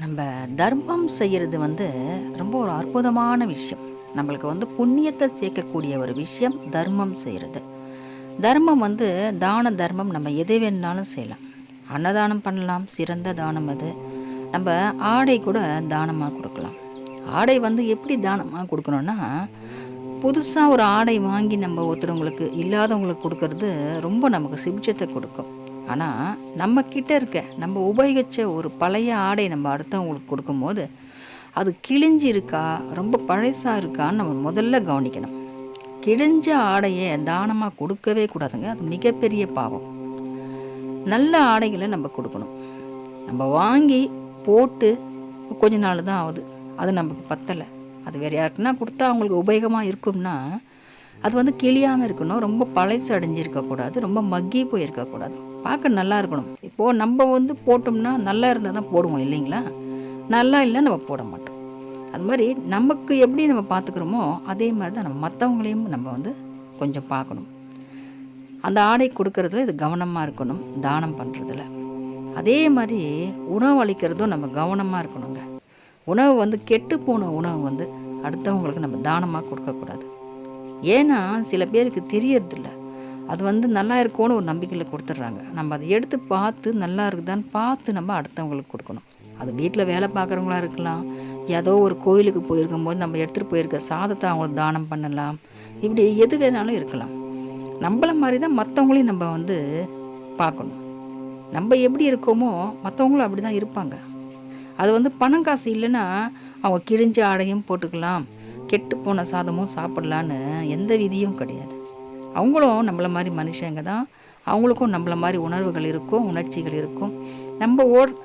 நம்ம தர்மம் செய்கிறது ரொம்ப ஒரு அற்புதமான விஷயம். நம்மளுக்கு புண்ணியத்தை சேர்க்கக்கூடிய ஒரு விஷயம் தர்மம் செய்கிறது. தர்மம் தான தர்மம் நம்ம எதை வேணாலும் செய்யலாம். அன்னதானம் பண்ணலாம், சிறந்த தானம் அது. நம்ம ஆடை கூட தானமாக கொடுக்கலாம். ஆடை எப்படி தானமாக கொடுக்கணும்னா, புதுசாக ஒரு ஆடை வாங்கி நம்ம ஒருத்தவங்களுக்கு இல்லாதவங்களுக்கு கொடுக்கறது ரொம்ப நமக்கு சிபிட்சத்தை கொடுக்கும். ஆனால் நம்ம கிட்ட இருக்க நம்ம உபயோகித்த ஒரு பழைய ஆடை நம்ம அடுத்தவங்களுக்கு கொடுக்கும்போது அது கிழிஞ்சி இருக்கா, ரொம்ப பழசாக இருக்கான்னு நம்ம முதல்ல கவனிக்கணும். கிழிஞ்ச ஆடையை தானமாக கொடுக்கவே கூடாதுங்க. அது மிகப்பெரிய பாவம். நல்ல ஆடைகளை நம்ம கொடுக்கணும். நம்ம வாங்கி போட்டு கொஞ்ச நாள் தான் ஆகுது, அது நமக்கு பத்தலை, அது வேறு யாருக்குன்னா கொடுத்தா அவங்களுக்கு உபயோகமாக இருக்கும்னா அது கிளியாமல் இருக்கணும். ரொம்ப பழசு அடைஞ்சிருக்கக்கூடாது, ரொம்ப மக்கி போயிருக்கக்கூடாது, பார்க்க நல்லா இருக்கணும். இப்போது நம்ம போட்டோம்னா நல்லா இருந்தால் தான் போடுவோம் இல்லைங்களா? நல்லா இல்லை நம்ம போட மாட்டோம். அது மாதிரி நமக்கு எப்படி நம்ம பார்த்துக்கிறோமோ அதே மாதிரி தான் நம்ம மற்றவங்களையும் நம்ம கொஞ்சம் பார்க்கணும். அந்த ஆடை கொடுக்கறதுல இது கவனமாக இருக்கணும். தானம் பண்ணுறதுல அதே மாதிரி உணவு அளிக்கிறதும் நம்ம கவனமாக இருக்கணுங்க. உணவு கெட்டு போன உணவு அடுத்தவங்களுக்கு நம்ம தானமாக கொடுக்கக்கூடாது. ஏன்னா சில பேருக்கு தெரியறதில்ல. அது நல்லா இருக்கும்னு ஒரு நம்பிக்கையில் கொடுத்துட்றாங்க. நம்ம அதை எடுத்து பார்த்து நல்லா இருக்குதான்னு பார்த்து நம்ம அடுத்தவங்களுக்கு கொடுக்கணும். அது வீட்டில் வேலை பார்க்குறவங்களா இருக்கலாம், ஏதோ ஒரு கோயிலுக்கு போயிருக்கும்போது நம்ம எடுத்துகிட்டு போயிருக்க சாதத்தை அவங்களுக்கு தானம் பண்ணலாம். இப்படி எது வேணாலும் இருக்கலாம். நம்மள மாதிரி தான் மற்றவங்களையும் நம்ம பார்க்கணும். நம்ம எப்படி இருக்கோமோ மற்றவங்களும் அப்படி தான் இருப்பாங்க. அது பணம் காசு இல்லைன்னா அவங்க கிழிஞ்ச ஆடையும் போட்டுக்கலாம், கெட்டு போன சாதமும் சாப்பிடலான்னு எந்த விதியும் கிடையாது. அவங்களும் நம்மளை மாதிரி மனுஷங்க தான். அவங்களுக்கும் நம்மளை மாதிரி உணர்வுகள் இருக்கும், உணர்ச்சிகள் இருக்கும். நம்ம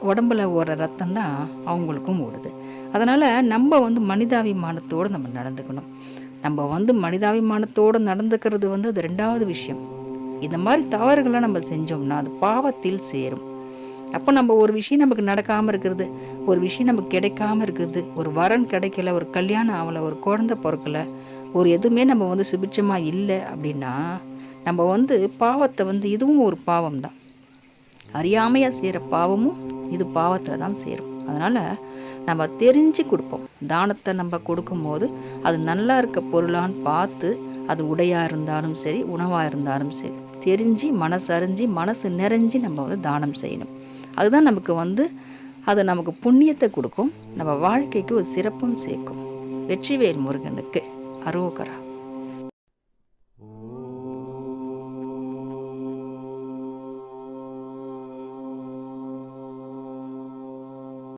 உடம்புல ஓடுற ரத்தம் தான் அவங்களுக்கும் ஓடுது. அதனால் நம்ம மனிதாபிமானத்தோடு நம்ம நடந்துக்கணும். நம்ம மனிதாபிமானத்தோடு நடந்துக்கிறது அது ரெண்டாவது விஷயம். இந்த மாதிரி தவறுகளை நம்ம செஞ்சோம்னா அது பாவத்தில் சேரும். அப்போ நம்ம ஒரு விஷயம் நமக்கு நடக்காமல் இருக்கிறது, ஒரு விஷயம் நமக்கு கிடைக்காம இருக்குது, ஒரு வரன் கிடைக்கல, ஒரு கல்யாணம் ஆகலை, ஒரு குழந்தை பிறக்கலை, ஒரு எதுவுமே நம்ம சுபிட்சமாக இல்லை அப்படின்னா நம்ம பாவத்தை இதுவும் ஒரு பாவம் தான். அறியாமையாக செய்கிற பாவமும் இது பாவத்தில் தான் சேரும். அதனால் நம்ம தெரிஞ்சு கொடுப்போம். தானத்தை நம்ம கொடுக்கும்போது அது நல்லா இருக்க பொருளான்னு பார்த்து, அது உடையாக இருந்தாலும் சரி, உணவாக இருந்தாலும் சரி, தெரிஞ்சு மனசறிஞ்சு மனசு நிறைஞ்சி நம்ம தானம் செய்யணும். அதுதான் நமக்கு அது நமக்கு புண்ணியத்தை கொடுக்கும், நம்ம வாழ்க்கைக்கு ஒரு சிறப்பும் சேர்க்கும். வெற்றிவேல் முருகனுக்கு அரோகரா.